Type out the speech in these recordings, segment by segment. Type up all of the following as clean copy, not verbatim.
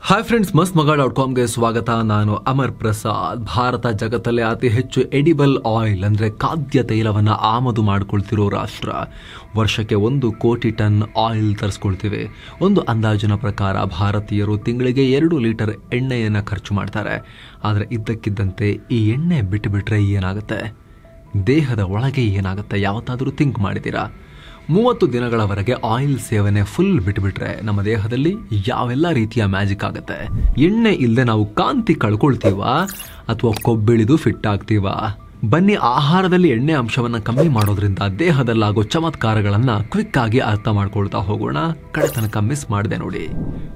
Hi friends, mastmaga.comಗೆ ಸ್ವಾಗತ. ನಾನು ಅಮರ್ ಪ್ರಸಾದ್. ಭಾರತ ಜಗತ್ತಲ್ಲೇ ಅತಿ ಹೆಚ್ಚು ಎಡಿಬಲ್ ಆಯಿಲ್ ಅಂದರೆ ಖಾದ್ಯ ತೈಲವನ್ನು ಆಮದು ಮಾಡಿಕೊಳ್ತಿರೋ ರಾಷ್ಟ್ರ. ವರ್ಷಕ್ಕೆ 1 ಕೋಟಿ ಟನ್ ಆಯಿಲ್ ತರಿಸ್ಕೊಳ್ತೀವಿ. ಒಂದು ಅಂದಾಜಿನ ಪ್ರಕಾರ ಭಾರತೀಯರು ತಿಂಗಳಿಗೆ 2 ಲೀಟರ್ ಎಣ್ಣೆಯನ್ನು ಖರ್ಚು ಮಾಡ್ತಾರೆ. ಆದರೆ ಇದ್ದಕ್ಕಿದ್ದಂತೆ ಈ ಎಣ್ಣೆ ಬಿಟ್ಟುಬಿಟ್ರೆ ಏನಾಗುತ್ತೆ, ದೇಹದ ಒಳಗೆ ಏನಾಗುತ್ತೆ, ಯಾವತ್ತಾದರೂ ಥಿಂಕ್ ಮಾಡಿದ್ದೀರಾ? 30 ದಿನಗಳವರೆಗೆ ಆಯಿಲ್ ಸೇವನೆ ಫುಲ್ ಬಿಟ್ಬಿಟ್ರೆ ನಮ್ಮ ದೇಹದಲ್ಲಿ ಯಾವೆಲ್ಲ ರೀತಿಯ ಮ್ಯಾಜಿಕ್ ಆಗುತ್ತೆ? ಎಣ್ಣೆ ಇಲ್ಲದೆ ನಾವು ಕಾಂತಿ ಕಳ್ಕೊಳ್ತೀವಾ ಅಥವಾ ಕೊಬ್ಬಿಳಿದು ಫಿಟ್ ಆಗ್ತೀವಾ? ಬನ್ನಿ, ಆಹಾರದಲ್ಲಿ ಎಣ್ಣೆ ಅಂಶವನ್ನು ಕಮ್ಮಿ ಮಾಡೋದ್ರಿಂದ ದೇಹದಲ್ಲಾಗೋ ಚಮತ್ಕಾರಗಳನ್ನು ಕ್ವಿಕ್ ಆಗಿ ಅರ್ಥ ಮಾಡ್ಕೊಳ್ತಾ ಹೋಗೋಣ. ಕಡೆ ತನಕ ಮಿಸ್ ಮಾಡಿದೆ ನೋಡಿ.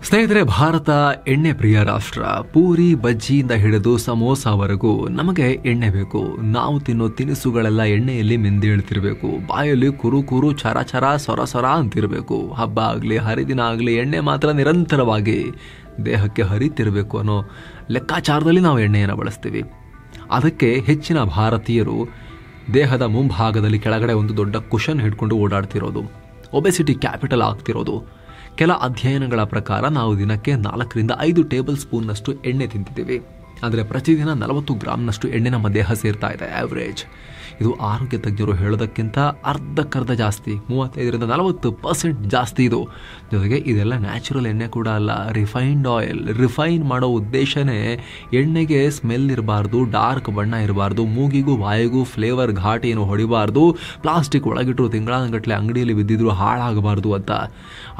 ಸ್ನೇಹಿತರೆ, ಭಾರತ ಎಣ್ಣೆ ಪ್ರಿಯ ರಾಷ್ಟ್ರ. ಪೂರಿ ಬಜ್ಜಿಯಿಂದ ಹಿಡಿದು ಸಮೋಸಾವರೆಗೂ ನಮಗೆ ಎಣ್ಣೆ ಬೇಕು. ನಾವು ತಿನ್ನೋ ತಿನಿಸುಗಳೆಲ್ಲ ಎಣ್ಣೆಯಲ್ಲಿ ಮಿಂದೇಳ್ತಿರ್ಬೇಕು. ಬಾಯಲ್ಲಿ ಕುರು ಕುರು ಚರ ಚರ ಸೊರ ಸೊರ ಅಂತಿರ್ಬೇಕು. ಹಬ್ಬ ಆಗಲಿ ಹರಿದಿನ ಆಗಲಿ ಎಣ್ಣೆ ಮಾತ್ರ ನಿರಂತರವಾಗಿ ದೇಹಕ್ಕೆ ಹರಿತಿರ್ಬೇಕು ಅನ್ನೋ ಲೆಕ್ಕಾಚಾರದಲ್ಲಿ ನಾವು ಎಣ್ಣೆಯನ್ನು ಬಳಸ್ತೀವಿ. ಅದಕ್ಕೆ ಹೆಚ್ಚಿನ ಭಾರತೀಯರು ದೇಹದ ಮುಂಭಾಗದಲ್ಲಿ ಕೆಳಗಡೆ ಒಂದು ದೊಡ್ಡ ಕುಷನ್ ಹಿಡ್ಕೊಂಡು ಓಡಾಡ್ತಿರೋದು, ಒಬೆಸಿಟಿ ಕ್ಯಾಪಿಟಲ್ ಆಗ್ತಿರೋದು. ಕೆಲ ಅಧ್ಯಯನಗಳ ಪ್ರಕಾರ ನಾವು ದಿನಕ್ಕೆ 4 ರಿಂದ 5 ಟೇಬಲ್ ಸ್ಪೂನ್ನಷ್ಟು ಎಣ್ಣೆ ತಿಂತಿದ್ದೀವಿ. ಅಂದರೆ ಪ್ರತಿದಿನ 40 ಗ್ರಾಮ್ನಷ್ಟು ಎಣ್ಣೆ ನಮ್ಮ ದೇಹ ಸೇರ್ತಾ ಇದೆ ಆವ್ರೇಜ್. ಇದು ಆರೋಗ್ಯ ತಜ್ಞರು ಹೇಳೋದಕ್ಕಿಂತ ಅರ್ಧಕ್ಕರ್ಧ ಜಾಸ್ತಿ, 35 ರಿಂದ 40% ಜಾಸ್ತಿ ಇದು. ಜೊತೆಗೆ ಇದೆಲ್ಲ ನ್ಯಾಚುರಲ್ ಎಣ್ಣೆ ಕೂಡ ಅಲ್ಲ, ರಿಫೈನ್ಡ್ ಆಯಿಲ್. ರಿಫೈನ್ ಮಾಡೋ ಉದ್ದೇಶನೇ ಎಣ್ಣೆಗೆ ಸ್ಮೆಲ್ ಇರಬಾರ್ದು, ಡಾರ್ಕ್ ಬಣ್ಣ ಇರಬಾರ್ದು, ಮೂಗಿಗೂ ಬಾಯಿಗೂ ಫ್ಲೇವರ್ ಘಾಟ್ ಏನು ಹೊಡಿಬಾರ್ದು, ಪ್ಲಾಸ್ಟಿಕ್ ಒಳಗಿಟ್ಟರು ತಿಂಗಳಾನುಗಟ್ಟಲೆ ಅಂಗಡಿಯಲ್ಲಿ ಬಿದ್ದಿದ್ರು ಹಾಳಾಗಬಾರ್ದು ಅಂತ.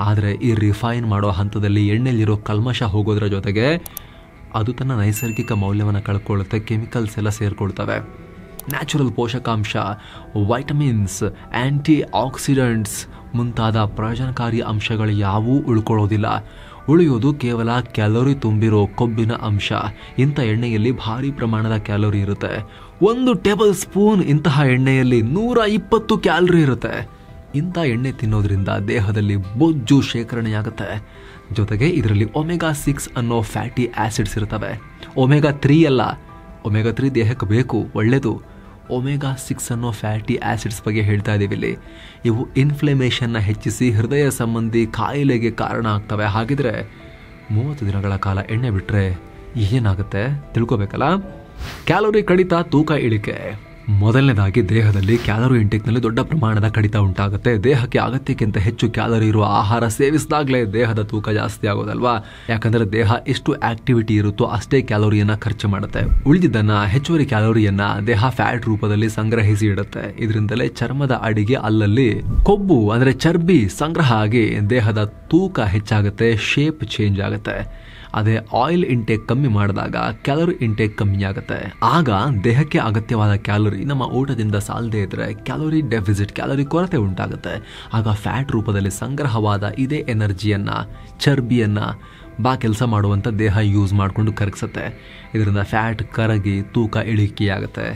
ಆದರೆ ಈ ರಿಫೈನ್ ಮಾಡೋ ಹಂತದಲ್ಲಿ ಎಣ್ಣೆಲಿರೋ ಕಲ್ಮಶ ಹೋಗೋದ್ರ ಜೊತೆಗೆ ಅದು ತನ್ನ ನೈಸರ್ಗಿಕ ಮೌಲ್ಯವನ್ನು ಕಳ್ಕೊಳ್ಳುತ್ತೆ. ಕೆಮಿಕಲ್ಸ್ ಎಲ್ಲ ಸೇರ್ಕೊಳ್ತವೆ. ನ್ಯಾಚುರಲ್ ಪೋಷಕಾಂಶ, ವೈಟಮಿನ್ಸ್, ಆ್ಯಂಟಿ ಆಕ್ಸಿಡೆಂಟ್ಸ್ ಮುಂತಾದ ಪ್ರಯೋಜನಕಾರಿ ಅಂಶಗಳು ಯಾವೂ ಉಳ್ಕೊಳ್ಳೋದಿಲ್ಲ. ಉಳಿಯೋದು ಕೇವಲ ಕ್ಯಾಲೋರಿ ತುಂಬಿರೋ ಕೊಬ್ಬಿನ ಅಂಶ. ಇಂಥ ಎಣ್ಣೆಯಲ್ಲಿ ಭಾರಿ ಪ್ರಮಾಣದ ಕ್ಯಾಲೋರಿ ಇರುತ್ತೆ. 1 ಟೇಬಲ್ ಸ್ಪೂನ್ ಇಂತಹ ಎಣ್ಣೆಯಲ್ಲಿ 120 ಕ್ಯಾಲೋರಿ ಇರುತ್ತೆ. ಇಂಥ ಎಣ್ಣೆ ತಿನ್ನೋದ್ರಿಂದ ದೇಹದಲ್ಲಿ ಬೊಜ್ಜು ಶೇಖರಣೆಯಾಗುತ್ತೆ. ಜೊತೆಗೆ ಇದರಲ್ಲಿ ಒಮೆಗಾ 6 ಅನ್ನೋ ಫ್ಯಾಟಿ ಆಸಿಡ್ಸ್ ಇರ್ತವೆ. ಒಮೆಗಾ 3 ಅಲ್ಲ, ಒಮೆಗಾ 3 ದೇಹಕ್ಕೆ ಬೇಕು, ಒಳ್ಳೆಯದು. ಒಮೆಗಾ 6 ಅನ್ನೋ ಫ್ಯಾಟಿ ಆಸಿಡ್ಸ್ ಬಗ್ಗೆ ಹೇಳ್ತಾ ಇದ್ದೀವಿ ಇಲ್ಲಿ. ಇವು ಇನ್ಫ್ಲಮೇಷನ್ನ ಹೆಚ್ಚಿಸಿ ಹೃದಯ ಸಂಬಂಧಿ ಕಾಯಿಲೆಗೆ ಕಾರಣ ಆಗ್ತವೆ. ಹಾಗಿದ್ರೆ 30 ದಿನಗಳ ಕಾಲ ಎಣ್ಣೆ ಬಿಟ್ಟರೆ ಏನಾಗುತ್ತೆ ತಿಳ್ಕೊಬೇಕಲ್ಲ. ಕ್ಯಾಲೋರಿ ಕಡಿತ, ತೂಕ ಇಳಿಕೆ. ಮೊದಲನೇದಾಗಿ ದೇಹದಲ್ಲಿ ಕ್ಯಾಲೋರಿ ಇಂಟೇಕ್ನಲ್ಲಿ ದೊಡ್ಡ ಪ್ರಮಾಣದ ಕಡಿತ ಉಂಟಾಗುತ್ತೆ. ದೇಹಕ್ಕೆ ಅಗತ್ಯಕ್ಕಿಂತ ಹೆಚ್ಚು ಕ್ಯಾಲೋರಿ ಇರುವ ಆಹಾರ ಸೇವಿಸಿದಾಗಲೇ ದೇಹದ ತೂಕ ಜಾಸ್ತಿ ಆಗೋದಲ್ವಾ? ಯಾಕಂದರೆ ದೇಹ ಎಷ್ಟು ಆಕ್ಟಿವಿಟಿ ಇರುತ್ತೋ ಅಷ್ಟೇ ಕ್ಯಾಲೋರಿಯನ್ನು ಖರ್ಚು ಮಾಡುತ್ತೆ. ಉಳಿದಿದ್ದನ್ನು ಹೆಚ್ಚುವರಿ ಕ್ಯಾಲೋರಿಯನ್ನು ದೇಹ ಫ್ಯಾಟ್ ರೂಪದಲ್ಲಿ ಸಂಗ್ರಹಿಸಿ ಇಡುತ್ತೆ. ಇದರಿಂದಲೇ ಚರ್ಮದ ಅಡಿಗೆ ಅಲ್ಲಲ್ಲಿ ಕೊಬ್ಬು ಅಂದರೆ ಚರ್ಬಿ ಸಂಗ್ರಹ ಆಗಿ ದೇಹದ ತೂಕ ಹೆಚ್ಚಾಗುತ್ತೆ, ಶೇಪ್ ಚೇಂಜ್ ಆಗುತ್ತೆ. ಅದೇ ಆಯಿಲ್ ಇಂಟೇಕ್ ಕಮ್ಮಿ ಮಾಡಿದಾಗ ಕ್ಯಾಲೋರಿ ಇಂಟೇಕ್ ಕಮ್ಮಿ ಆಗುತ್ತೆ. ಆಗ ದೇಹಕ್ಕೆ ಅಗತ್ಯವಾದ ಕ್ಯಾಲೋರಿ ನಮ್ಮ ಊಟದಿಂದ ಸಾಲದೇ ಇದ್ರೆ ಕ್ಯಾಲೋರಿ ಡೆಫಿಸಿಟ್, ಕ್ಯಾಲೋರಿ ಕೊರತೆ ಉಂಟಾಗುತ್ತೆ. ಆಗ ಫ್ಯಾಟ್ ರೂಪದಲ್ಲಿ ಸಂಗ್ರಹವಾದ ಇದೇ ಎನರ್ಜಿಯನ್ನು, ಚರ್ಬಿಯನ್ನು ಕೆಲಸ ಮಾಡುವಂಥ ದೇಹ ಯೂಸ್ ಮಾಡಿಕೊಂಡು ಕರಗಿಸುತ್ತೆ. ಇದರಿಂದ ಫ್ಯಾಟ್ ಕರಗಿ ತೂಕ ಇಳಿಕೆಯಾಗುತ್ತೆ.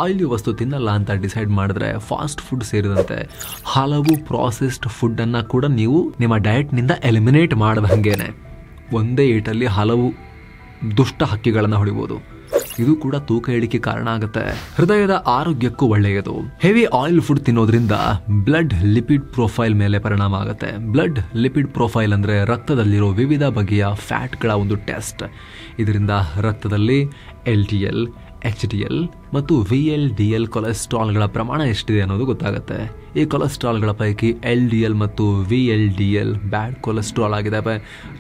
ಆಯಿಲಿ ವಸ್ತು ತಿನ್ನಲ್ಲ ಅಂತ ಡಿಸೈಡ್ ಮಾಡಿದ್ರೆ ಫಾಸ್ಟ್ ಫುಡ್ ಸೇರಿದಂತೆ ಹಲವು ಪ್ರಾಸೆಸ್ಡ್ ಫುಡ್ಡನ್ನು ಕೂಡ ನೀವು ನಿಮ್ಮ ಡಯಟ್ನಿಂದ ಎಲಿಮಿನೇಟ್ ಮಾಡಿದಂಗೇನೆ ಒಂದೇ ಏಟಲ್ಲಿ ಹಲವು ದುಷ್ಟ ಹಕ್ಕಿಗಳನ್ನು ಹೊಡಿಬೋದು. ಇದು ಕೂಡ ತೂಕ ಇಳಿಕೆ ಕಾರಣ ಆಗುತ್ತೆ. ಹೃದಯದ ಆರೋಗ್ಯಕ್ಕೂ ಒಳ್ಳೆಯದು. ಹೆವಿ ಆಯಿಲ್ ಫುಡ್ ತಿನ್ನೋದ್ರಿಂದ ಬ್ಲಡ್ ಲಿಪಿಡ್ ಪ್ರೊಫೈಲ್ ಮೇಲೆ ಪರಿಣಾಮ ಆಗುತ್ತೆ. ಬ್ಲಡ್ ಲಿಪಿಡ್ ಪ್ರೊಫೈಲ್ ಅಂದರೆ ರಕ್ತದಲ್ಲಿರೋ ವಿವಿಧ ಬಗೆಯ ಫ್ಯಾಟ್ಗಳ ಒಂದು ಟೆಸ್ಟ್. ಇದರಿಂದ ರಕ್ತದಲ್ಲಿ LDL, HDL ಮತ್ತು VLDL ಕೊಲೆಸ್ಟ್ರಾಲ್ಗಳ ಪ್ರಮಾಣ ಎಷ್ಟಿದೆ ಅನ್ನೋದು ಗೊತ್ತಾಗುತ್ತೆ. ಈ ಕೊಲೆಸ್ಟ್ರಾಲ್ಗಳ ಪೈಕಿ LDL ಮತ್ತು VLDL ಬ್ಯಾಡ್ ಕೊಲೆಸ್ಟ್ರಾಲ್ ಆಗಿದ್ದಾವೆ.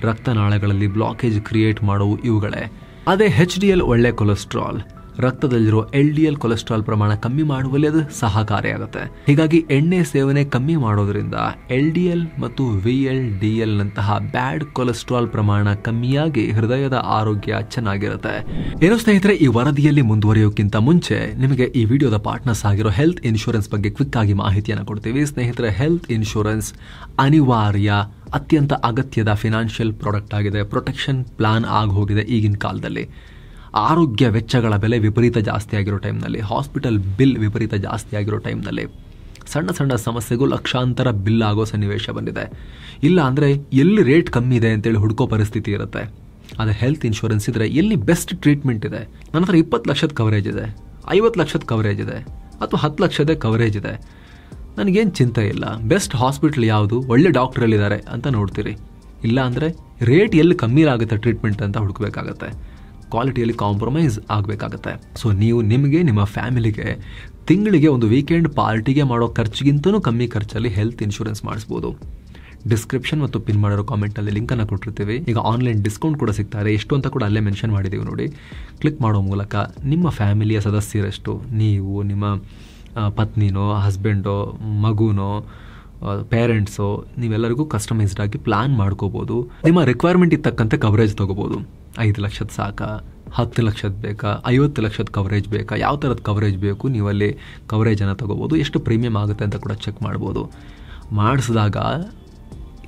ರಕ್ತನಾಳಗಳಲ್ಲಿ ಬ್ಲಾಕೇಜ್ ಕ್ರಿಯೇಟ್ ಮಾಡುವ ಇವುಗಳೇ. ಅದೇ HDL ಒಳ್ಳೆ ಕೊಲೆಸ್ಟ್ರಾಲ್. ರಕ್ತದಲ್ಲಿರೋ LDL ಕೊಲೆಸ್ಟ್ರಾಲ್ ಪ್ರಮಾಣ ಕಮ್ಮಿ ಮಾಡುವಲ್ಲಿ ಅದು ಸಹಕಾರಿಯಾಗುತ್ತೆ. ಹೀಗಾಗಿ ಎಣ್ಣೆ ಸೇವನೆ ಕಮ್ಮಿ ಮಾಡೋದ್ರಿಂದ LDL ಮತ್ತು VLDL ನಂತಹ ಬ್ಯಾಡ್ ಕೊಲೆಸ್ಟ್ರಾಲ್ ಪ್ರಮಾಣ ಕಮ್ಮಿಯಾಗಿ ಹೃದಯದ ಆರೋಗ್ಯ ಚೆನ್ನಾಗಿರುತ್ತೆ. ಏನೋ ಸ್ನೇಹಿತರೆ, ಈ ವರದಿಯಲ್ಲಿ ಮುಂದುವರಿಯೋಕ್ಕಿಂತ ಮುಂಚೆ ನಿಮಗೆ ಈ ವಿಡಿಯೋದ ಪಾರ್ಟ್ನರ್ಸ್ ಆಗಿರೋ ಹೆಲ್ತ್ ಇನ್ಶೂರೆನ್ಸ್ ಬಗ್ಗೆ ಕ್ವಿಕ್ ಆಗಿ ಮಾಹಿತಿಯನ್ನು ಕೊಡ್ತೀವಿ. ಸ್ನೇಹಿತರೆ, ಹೆಲ್ತ್ ಇನ್ಶೂರೆನ್ಸ್ ಅನಿವಾರ್ಯ, ಅತ್ಯಂತ ಅಗತ್ಯದ ಫಿನಾನ್ಷಿಯಲ್ ಪ್ರಾಡಕ್ಟ್ ಆಗಿದೆ. ಪ್ರೊಟೆಕ್ಷನ್ ಪ್ಲಾನ್ ಆಗಿ ಹೋಗಿದೆ ಈಗಿನ ಕಾಲದಲ್ಲಿ. ಆರೋಗ್ಯ ವೆಚ್ಚಗಳ ಬೆಲೆ ವಿಪರೀತ ಜಾಸ್ತಿ ಆಗಿರೋ ಟೈಮ್ನಲ್ಲಿ, ಹಾಸ್ಪಿಟಲ್ ಬಿಲ್ ವಿಪರೀತ ಜಾಸ್ತಿ ಆಗಿರೋ ಟೈಮ್ನಲ್ಲಿ ಸಣ್ಣ ಸಣ್ಣ ಸಮಸ್ಯೆಗೂ ಲಕ್ಷಾಂತರ ಬಿಲ್ ಆಗೋ ಸನ್ನಿವೇಶ ಬಂದಿದೆ. ಇಲ್ಲ ಅಂದರೆ ಎಲ್ಲಿ ರೇಟ್ ಕಮ್ಮಿ ಇದೆ ಅಂತೇಳಿ ಹುಡುಕೋ ಪರಿಸ್ಥಿತಿ ಇರುತ್ತೆ. ಆದರೆ ಹೆಲ್ತ್ ಇನ್ಶೂರೆನ್ಸ್ ಇದ್ದರೆ ಎಲ್ಲಿ ಬೆಸ್ಟ್ ಟ್ರೀಟ್ಮೆಂಟ್ ಇದೆ, ನನ್ನ ಹತ್ರ 20 ಲಕ್ಷದ ಕವರೇಜ್ ಇದೆ, 50 ಲಕ್ಷದ ಕವರೇಜ್ ಇದೆ, ಅಥವಾ 10 ಲಕ್ಷದ ಕವರೇಜ್ ಇದೆ, ನನಗೇನು ಚಿಂತೆ ಇಲ್ಲ, ಬೆಸ್ಟ್ ಹಾಸ್ಪಿಟಲ್ ಯಾವುದು, ಒಳ್ಳೆ ಡಾಕ್ಟ್ರಲ್ಲಿದ್ದಾರೆ ಅಂತ ನೋಡ್ತೀರಿ. ಇಲ್ಲ ಅಂದರೆ ರೇಟ್ ಎಲ್ಲಿ ಕಮ್ಮಿ ಆಗುತ್ತೆ ಟ್ರೀಟ್ಮೆಂಟ್ ಅಂತ ಹುಡುಕಬೇಕಾಗತ್ತೆ, ಕ್ವಾಲಿಟಿಯಲ್ಲಿ ಕಾಂಪ್ರಮೈಸ್ ಆಗಬೇಕಾಗತ್ತೆ. ಸೊ ನೀವು ನಿಮಗೆ ನಿಮ್ಮ ಫ್ಯಾಮಿಲಿಗೆ ತಿಂಗಳಿಗೆ ಒಂದು ವೀಕೆಂಡ್ ಪಾರ್ಟಿಗೆ ಮಾಡೋ ಖರ್ಚಿಗಿಂತಲೂ ಕಮ್ಮಿ ಖರ್ಚಲ್ಲಿ ಹೆಲ್ತ್ ಇನ್ಶೂರೆನ್ಸ್ ಮಾಡಿಸ್ಬೋದು. ಡಿಸ್ಕ್ರಿಪ್ಷನ್ ಮತ್ತು ಪಿನ್ ಮಾಡಿರೋ ಕಾಮೆಂಟಲ್ಲಿ ಲಿಂಕನ್ನು ಕೊಟ್ಟಿರ್ತೀವಿ. ಈಗ ಆನ್ಲೈನ್ ಡಿಸ್ಕೌಂಟ್ ಕೂಡ ಸಿಗ್ತಾರೆ, ಎಷ್ಟು ಅಂತ ಕೂಡ ಅಲ್ಲೇ ಮೆನ್ಷನ್ ಮಾಡಿದ್ದೀವಿ ನೋಡಿ. ಕ್ಲಿಕ್ ಮಾಡೋ ಮೂಲಕ ನಿಮ್ಮ ಫ್ಯಾಮಿಲಿಯ ಸದಸ್ಯರೆಷ್ಟು, ನೀವು ನಿಮ್ಮ ಪತ್ನಿನೋ ಹಸ್ಬೆಂಡೋ ಮಗುನೋ ಪೇರೆಂಟ್ಸು ನೀವೆಲ್ಲರಿಗೂ ಕಸ್ಟಮೈಸ್ಡ್ ಆಗಿ ಪ್ಲಾನ್ ಮಾಡ್ಕೋಬೋದು. ನಿಮ್ಮ ರಿಕ್ವೈರ್ಮೆಂಟಿಗೆ ತಕ್ಕಂತೆ ಕವರೇಜ್ ತೊಗೋಬೋದು. 5 ಲಕ್ಷದ ಸಾಕಾ, 10 ಲಕ್ಷದ ಬೇಕಾ, 50 ಲಕ್ಷದ ಕವರೇಜ್ ಬೇಕಾ, ಯಾವ ಥರದ ಕವರೇಜ್ ಬೇಕು ನೀವಲ್ಲಿ ಕವರೇಜನ್ನು ತೊಗೋಬೋದು. ಎಷ್ಟು ಪ್ರೀಮಿಯಮ್ ಆಗುತ್ತೆ ಅಂತ ಕೂಡ ಚೆಕ್ ಮಾಡ್ಬೋದು. ಮಾಡಿಸಿದಾಗ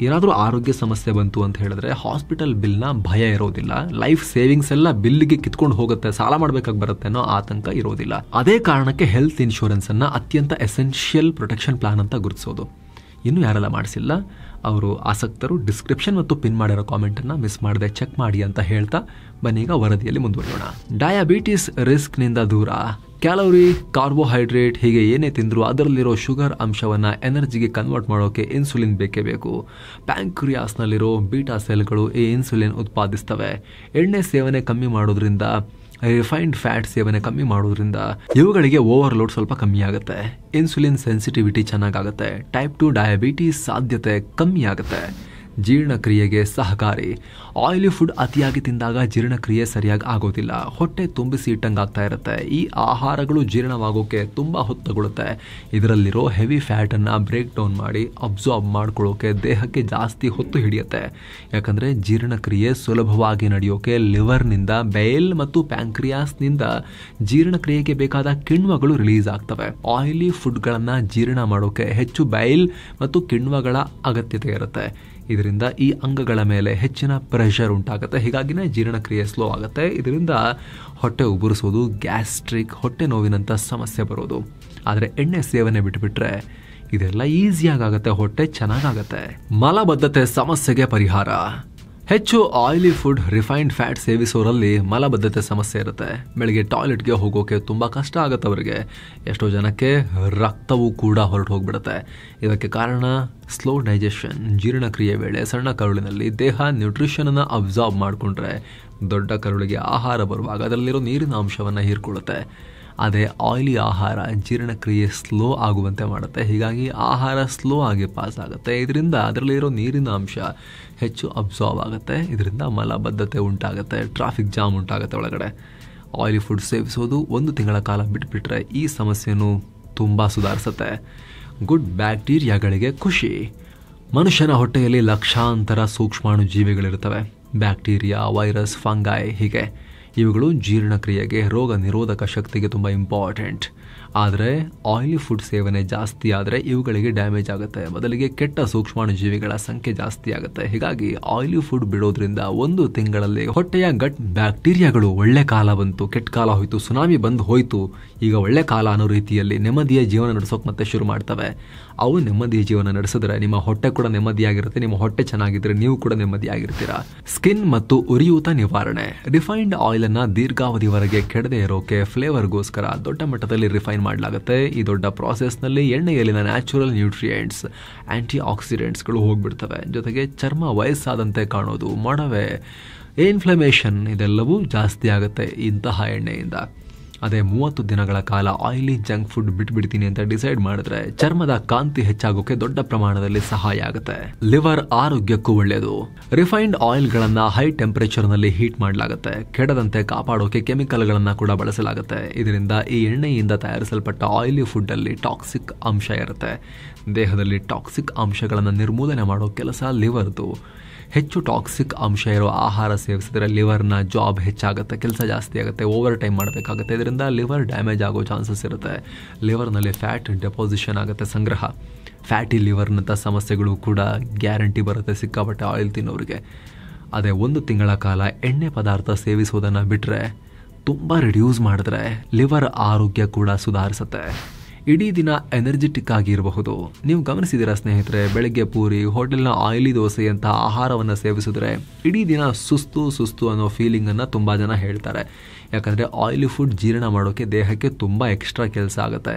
ಏನಾದರೂ ಆರೋಗ್ಯ ಸಮಸ್ಯೆ ಬಂತು ಅಂತ ಹೇಳಿದ್ರೆ ಹಾಸ್ಪಿಟಲ್ ಬಿಲ್ನ ಭಯ ಇರೋದಿಲ್ಲ. ಲೈಫ್ ಸೇವಿಂಗ್ಸ್ ಎಲ್ಲ ಬಿಲ್ಗೆ ಕಿತ್ಕೊಂಡು ಹೋಗುತ್ತೆ, ಸಾಲ ಮಾಡಬೇಕಾಗಿ ಬರುತ್ತೆ ಅನ್ನೋ ಆತಂಕ ಇರೋದಿಲ್ಲ. ಅದೇ ಕಾರಣಕ್ಕೆ ಹೆಲ್ತ್ ಇನ್ಶೂರೆನ್ಸನ್ನು ಅತ್ಯಂತ ಎಸೆನ್ಷಿಯಲ್ ಪ್ರೊಟೆಕ್ಷನ್ ಪ್ಲಾನ್ ಅಂತ ಗುರುತಿಸೋದು. ಇನ್ನೂ ಯಾರೆಲ್ಲ ಮಾಡಿಸಿಲ್ಲ ಅವರು ಆಸಕ್ತರು ಡಿಸ್ಕ್ರಿಪ್ಷನ್ ಮತ್ತು ಪಿನ್ ಮಾಡಿರೋ ಕಾಮೆಂಟನ್ನು ಮಿಸ್ ಮಾಡದೆ ಚೆಕ್ ಮಾಡಿ ಅಂತ ಹೇಳ್ತಾ ಬನ್ನೀಗ ವರದಿಯಲ್ಲಿ ಮುಂದುವರಿಯೋಣ. ಡಯಾಬಿಟಿಸ್ ರಿಸ್ಕ್ನಿಂದ ದೂರ, ಕ್ಯಾಲೋರಿ, ಕಾರ್ಬೋಹೈಡ್ರೇಟ್ ಹೀಗೆ ಏನೇ ತಿಂದರೂ ಅದರಲ್ಲಿರೋ ಶುಗರ್ ಅಂಶವನ್ನು ಎನರ್ಜಿಗೆ ಕನ್ವರ್ಟ್ ಮಾಡೋಕೆ ಇನ್ಸುಲಿನ್ ಬೇಕೇ ಬೇಕು. ಪ್ಯಾಂಕ್ರಿಯಾಸ್ನಲ್ಲಿರೋ ಬೀಟಾ ಸೆಲ್ಗಳು ಈ ಇನ್ಸುಲಿನ್ ಉತ್ಪಾದಿಸ್ತವೆ. ಎಣ್ಣೆ ಸೇವನೆ ಕಮ್ಮಿ ಮಾಡೋದ್ರಿಂದ, ರಿಫೈನ್ಡ್ ಫ್ಯಾಟ್ ಸೇವನೆ ಕಮ್ಮಿ ಮಾಡೋದ್ರಿಂದ ಇವುಗಳಿಗೆ ಓವರ್ಲೋಡ್ ಸ್ವಲ್ಪ ಕಮ್ಮಿ ಆಗುತ್ತೆ. ಇನ್ಸುಲಿನ್ ಸೆನ್ಸಿಟಿವಿಟಿ ಚೆನ್ನಾಗಾಗುತ್ತೆ. ಟೈಪ್ 2 ಡಯಾಬಿಟೀಸ್ ಸಾಧ್ಯತೆ ಕಮ್ಮಿ ಆಗುತ್ತೆ. ಜೀರ್ಣಕ್ರಿಯೆಗೆ ಸಹಕಾರಿ. ಆಯಿಲಿ ಫುಡ್ ಅತಿಯಾಗಿ ತಿಂದಾಗ ಜೀರ್ಣಕ್ರಿಯೆ ಸರಿಯಾಗಿ ಆಗೋದಿಲ್ಲ, ಹೊಟ್ಟೆ ತುಂಬಿಸಿ ಇಟ್ಟಂಗೆ ಆಗ್ತಾ ಇರುತ್ತೆ. ಈ ಆಹಾರಗಳು ಜೀರ್ಣವಾಗೋಕೆ ತುಂಬ ಹೊತ್ತು ತಗೊಳುತ್ತೆ. ಇದರಲ್ಲಿರೋ ಹೆವಿ ಫ್ಯಾಟನ್ನು ಬ್ರೇಕ್ ಡೌನ್ ಮಾಡಿ ಅಬ್ಸಾರ್ಬ್ ಮಾಡ್ಕೊಳ್ಳೋಕೆ ದೇಹಕ್ಕೆ ಜಾಸ್ತಿ ಹೊತ್ತು ಹಿಡಿಯುತ್ತೆ. ಯಾಕಂದರೆ ಜೀರ್ಣಕ್ರಿಯೆ ಸುಲಭವಾಗಿ ನಡೆಯೋಕೆ ಲಿವರ್ನಿಂದ ಬೈಲ್ ಮತ್ತು ಪ್ಯಾಂಕ್ರಿಯಾಸ್ನಿಂದ ಜೀರ್ಣಕ್ರಿಯೆಗೆ ಬೇಕಾದ ಕಿಣ್ವಗಳು ರಿಲೀಸ್ ಆಗ್ತವೆ. ಆಯಿಲಿ ಫುಡ್ಗಳನ್ನು ಜೀರ್ಣ ಮಾಡೋಕೆ ಹೆಚ್ಚು ಬೈಲ್ ಮತ್ತು ಕಿಣ್ವಗಳ ಅಗತ್ಯತೆ ಇರುತ್ತೆ. ಇದರಿಂದ ಈ ಅಂಗಗಳ ಮೇಲೆ ಹೆಚ್ಚಿನ ಪ್ರೆಷರ್ ಉಂಟಾಗುತ್ತೆ. ಹೀಗಾಗಿನೇ ಜೀರ್ಣಕ್ರಿಯೆ ಸ್ಲೋ ಆಗುತ್ತೆ. ಇದರಿಂದ ಹೊಟ್ಟೆ ಉಗುರಿಸೋದು, ಗ್ಯಾಸ್ಟ್ರಿಕ್, ಹೊಟ್ಟೆ ನೋವಿನಂಥ ಸಮಸ್ಯೆ ಬರೋದು. ಆದರೆ ಎಣ್ಣೆ ಸೇವನೆ ಬಿಟ್ಟುಬಿಟ್ರೆ ಇದೆಲ್ಲ ಈಸಿಯಾಗುತ್ತೆ, ಹೊಟ್ಟೆ ಚೆನ್ನಾಗಾಗತ್ತೆ. ಮಲಬದ್ಧತೆ ಸಮಸ್ಯೆಗೆ ಪರಿಹಾರ. ಹೆಚ್ಚು ಆಯಿಲಿ ಫುಡ್, ರಿಫೈನ್ಡ್ ಫ್ಯಾಟ್ ಸೇವಿಸೋರಲ್ಲಿ ಮಲಬದ್ಧತೆ ಸಮಸ್ಯೆ ಇರುತ್ತೆ. ಬೆಳಗ್ಗೆ ಟಾಯ್ಲೆಟ್ಗೆ ಹೋಗೋಕೆ ತುಂಬ ಕಷ್ಟ ಆಗುತ್ತೆ ಅವರಿಗೆ. ಎಷ್ಟೋ ಜನಕ್ಕೆ ರಕ್ತವೂ ಕೂಡ ಹೊರಟು ಹೋಗ್ಬಿಡುತ್ತೆ. ಇದಕ್ಕೆ ಕಾರಣ ಸ್ಲೋ ಡೈಜೆಷನ್. ಜೀರ್ಣಕ್ರಿಯೆ ವೇಳೆ ಸಣ್ಣ ಕರುಳಿನಲ್ಲಿ ದೇಹ ನ್ಯೂಟ್ರಿಷನನ್ನು ಅಬ್ಸಾರ್ಬ್ ಮಾಡಿಕೊಂಡ್ರೆ ದೊಡ್ಡ ಕರುಳಿಗೆ ಆಹಾರ ಬರುವಾಗ ಅದರಲ್ಲಿರೋ ನೀರಿನ ಅಂಶವನ್ನು ಹೀರ್ಕೊಳ್ಳುತ್ತೆ. ಅದೇ ಆಯಿಲಿ ಆಹಾರ ಜೀರ್ಣಕ್ರಿಯೆ ಸ್ಲೋ ಆಗುವಂತೆ ಮಾಡುತ್ತೆ. ಹೀಗಾಗಿ ಆಹಾರ ಸ್ಲೋ ಆಗಿ ಪಾಸ್ ಆಗುತ್ತೆ. ಇದರಿಂದ ಅದರಲ್ಲಿರೋ ನೀರಿನ ಅಂಶ ಹೆಚ್ಚು ಅಬ್ಸಾರ್ಬ್ ಆಗುತ್ತೆ. ಇದರಿಂದ ಮಲಬದ್ಧತೆ ಉಂಟಾಗುತ್ತೆ, ಟ್ರಾಫಿಕ್ ಜಾಮ್ ಉಂಟಾಗುತ್ತೆ ಒಳಗಡೆ. ಆಯಿಲಿ ಫುಡ್ ಸೇವಿಸೋದು 1 ತಿಂಗಳ ಕಾಲ ಬಿಟ್ಬಿಟ್ರೆ ಈ ಸಮಸ್ಯೆನೂ ತುಂಬ ಸುಧಾರಿಸುತ್ತೆ. ಗುಡ್ ಬ್ಯಾಕ್ಟೀರಿಯಾಗಳಿಗೆ ಖುಷಿ. ಮನುಷ್ಯನ ಹೊಟ್ಟೆಯಲ್ಲಿ ಲಕ್ಷಾಂತರ ಸೂಕ್ಷ್ಮಾಣು ಜೀವಿಗಳಿರ್ತವೆ. ಬ್ಯಾಕ್ಟೀರಿಯಾ, ವೈರಸ್, ಫಂಗೈ ಹೀಗೆ. ಇವುಗಳು ಜೀರ್ಣಕ್ರಿಯೆಗೆ, ರೋಗ ನಿರೋಧಕ ಶಕ್ತಿಗೆ ತುಂಬ ಇಂಪಾರ್ಟೆಂಟ್. ಆದರೆ ಆಯಿಲಿ ಫುಡ್ ಸೇವನೆ ಜಾಸ್ತಿ ಆದರೆ ಇವುಗಳಿಗೆ ಡ್ಯಾಮೇಜ್ ಆಗುತ್ತೆ. ಬದಲಿಗೆ ಕೆಟ್ಟ ಸೂಕ್ಷ್ಮಾಣು ಜೀವಿಗಳ ಸಂಖ್ಯೆ ಜಾಸ್ತಿ ಆಗುತ್ತೆ. ಹೀಗಾಗಿ ಆಯಿಲಿ ಫುಡ್ ಬಿಡೋದ್ರಿಂದ 1 ತಿಂಗಳಲ್ಲಿ ಹೊಟ್ಟೆಯ ಗಟ್ ಬ್ಯಾಕ್ಟೀರಿಯಾಗಳು ಒಳ್ಳೆ ಕಾಲ ಬಂತು, ಕೆಟ್ಟ ಕಾಲ ಹೋಯ್ತು, ಸುನಾಮಿ ಬಂದು ಹೋಯ್ತು, ಈಗ ಒಳ್ಳೆ ಕಾಲ ಅನ್ನೋ ರೀತಿಯಲ್ಲಿ ನೆಮ್ಮದಿಯ ಜೀವನ ನಡೆಸೋಕೆ ಮತ್ತೆ ಶುರು ಮಾಡ್ತವೆ. ಅವು ನೆಮ್ಮದಿಯ ಜೀವನ ನಡೆಸಿದ್ರೆ ನಿಮ್ಮ ಹೊಟ್ಟೆ ಕೂಡ ನೆಮ್ಮದಿಯಾಗಿರುತ್ತೆ. ನಿಮ್ಮ ಹೊಟ್ಟೆ ಚೆನ್ನಾಗಿದ್ರೆ ನೀವು ಕೂಡ ನೆಮ್ಮದಿಯಾಗಿರ್ತೀರಾ. ಸ್ಕಿನ್ ಮತ್ತು ಉರಿಯೂತ ನಿವಾರಣೆ. ರಿಫೈನ್ಡ್ ಆಯಿಲ್ ಅನ್ನ ದೀರ್ಘಾವಧಿವರೆಗೆ ಕೆಡದೆ ಇರೋಕೆ ಫ್ಲೇವರ್ಗೋಸ್ಕರ ದೊಡ್ಡ ಮಟ್ಟದಲ್ಲಿ ರಿಫೈನ್ ಮಾಡಲಾಗುತ್ತೆ. ಈ ದೊಡ್ಡ ಪ್ರಾಸೆಸ್ನಲ್ಲಿ ಎಣ್ಣೆಯಲ್ಲಿನ ನ್ಯಾಚುರಲ್ ನ್ಯೂಟ್ರಿಯೆಂಟ್ಸ್, ಆಂಟಿ ಆಕ್ಸಿಡೆಂಟ್ಸ್ಗಳು ಹೋಗ್ಬಿಡ್ತವೆ. ಜೊತೆಗೆ ಚರ್ಮ ವಯಸ್ಸಾದಂತೆ ಕಾಣೋದು, ಮೊಡವೆ, ಇನ್ಫ್ಲಮೇಷನ್ ಇದೆಲ್ಲವೂ ಜಾಸ್ತಿ ಆಗುತ್ತೆ ಇಂತಹ ಎಣ್ಣೆಯಿಂದ. ಅದೇ 30 ದಿನಗಳ ಕಾಲ ಆಯಿಲಿ ಜಂಕ್ ಫುಡ್ ಬಿಟ್ಬಿಡ್ತೀನಿ ಅಂತ ಡಿಸೈಡ್ ಮಾಡಿದ್ರೆ ಚರ್ಮದ ಕಾಂತಿ ಹೆಚ್ಚಾಗೋಕೆ ದೊಡ್ಡ ಪ್ರಮಾಣದಲ್ಲಿ ಸಹಾಯ ಆಗುತ್ತೆ. ಲಿವರ್ ಆರೋಗ್ಯಕ್ಕೂ ಒಳ್ಳೆಯದು. ರಿಫೈನ್ಡ್ ಆಯಿಲ್ಗಳನ್ನು ಹೈ ಟೆಂಪರೇಚರ್ನಲ್ಲಿ ಹೀಟ್ ಮಾಡಲಾಗುತ್ತೆ. ಕೆಡದಂತೆ ಕಾಪಾಡೋಕೆ ಕೆಮಿಕಲ್ಗಳನ್ನು ಕೂಡ ಬಳಸಲಾಗುತ್ತೆ. ಇದರಿಂದ ಈ ಎಣ್ಣೆಯಿಂದ ತಯಾರಿಸಲ್ಪಟ್ಟ ಆಯಿಲಿ ಫುಡ್ಡಲ್ಲಿ ಟಾಕ್ಸಿಕ್ ಅಂಶ ಇರುತ್ತೆ. ದೇಹದಲ್ಲಿ ಟಾಕ್ಸಿಕ್ ಅಂಶಗಳನ್ನು ನಿರ್ಮೂಲನೆ ಮಾಡೋ ಕೆಲಸ ಲಿವರ್ದು. ಹೆಚ್ಚು ಟಾಕ್ಸಿಕ್ ಅಂಶ ಇರೋ ಆಹಾರ ಸೇವಿಸಿದ್ರೆ ಲಿವರ್ನ ಜಾಬ್ ಹೆಚ್ಚಾಗುತ್ತೆ, ಕೆಲಸ ಜಾಸ್ತಿ ಆಗುತ್ತೆ, ಓವರ್ ಟೈಮ್ ಮಾಡಬೇಕಾಗುತ್ತೆ. ಇದರಿಂದ ಲಿವರ್ ಡ್ಯಾಮೇಜ್ ಆಗೋ ಚಾನ್ಸಸ್ ಇರುತ್ತೆ. ಲಿವರ್ನಲ್ಲಿ ಫ್ಯಾಟ್ ಡೆಪೋಸಿಷನ್ ಆಗುತ್ತೆ, ಸಂಗ್ರಹ. ಫ್ಯಾಟಿ ಲಿವರ್ನಂಥ ಸಮಸ್ಯೆಗಳು ಕೂಡ ಗ್ಯಾರಂಟಿ ಬರುತ್ತೆ ಸಿಕ್ಕಾಪಟ್ಟೆ ಆಯಿಲ್ ತಿನ್ನೋರಿಗೆ. ಅದೇ 1 ತಿಂಗಳ ಕಾಲ ಎಣ್ಣೆ ಪದಾರ್ಥ ಸೇವಿಸೋದನ್ನು ಬಿಟ್ಟರೆ, ತುಂಬ ರಿಡ್ಯೂಸ್ ಮಾಡಿದ್ರೆ ಲಿವರ್ ಆರೋಗ್ಯ ಕೂಡ ಸುಧಾರಿಸುತ್ತೆ. ಇಡೀ ದಿನ ಎನರ್ಜೆಟಿಕ್ ಆಗಿರಬಹುದು. ನೀವು ಗಮನಿಸಿದ್ದೀರಾ ಸ್ನೇಹಿತರೆ, ಬೆಳಗ್ಗೆ ಪೂರಿ, ಹೋಟೆಲ್ನ ಆಯಿಲಿ ದೋಸೆಯಂಥ ಆಹಾರವನ್ನು ಸೇವಿಸಿದ್ರೆ ಇಡೀ ದಿನ ಸುಸ್ತು ಅನ್ನೋ ಫೀಲಿಂಗನ್ನು ತುಂಬ ಜನ ಹೇಳ್ತಾರೆ. ಯಾಕಂದರೆ ಆಯಿಲಿ ಫುಡ್ ಜೀರ್ಣ ಮಾಡೋಕ್ಕೆ ದೇಹಕ್ಕೆ ತುಂಬ ಎಕ್ಸ್ಟ್ರಾ ಕೆಲಸ ಆಗುತ್ತೆ.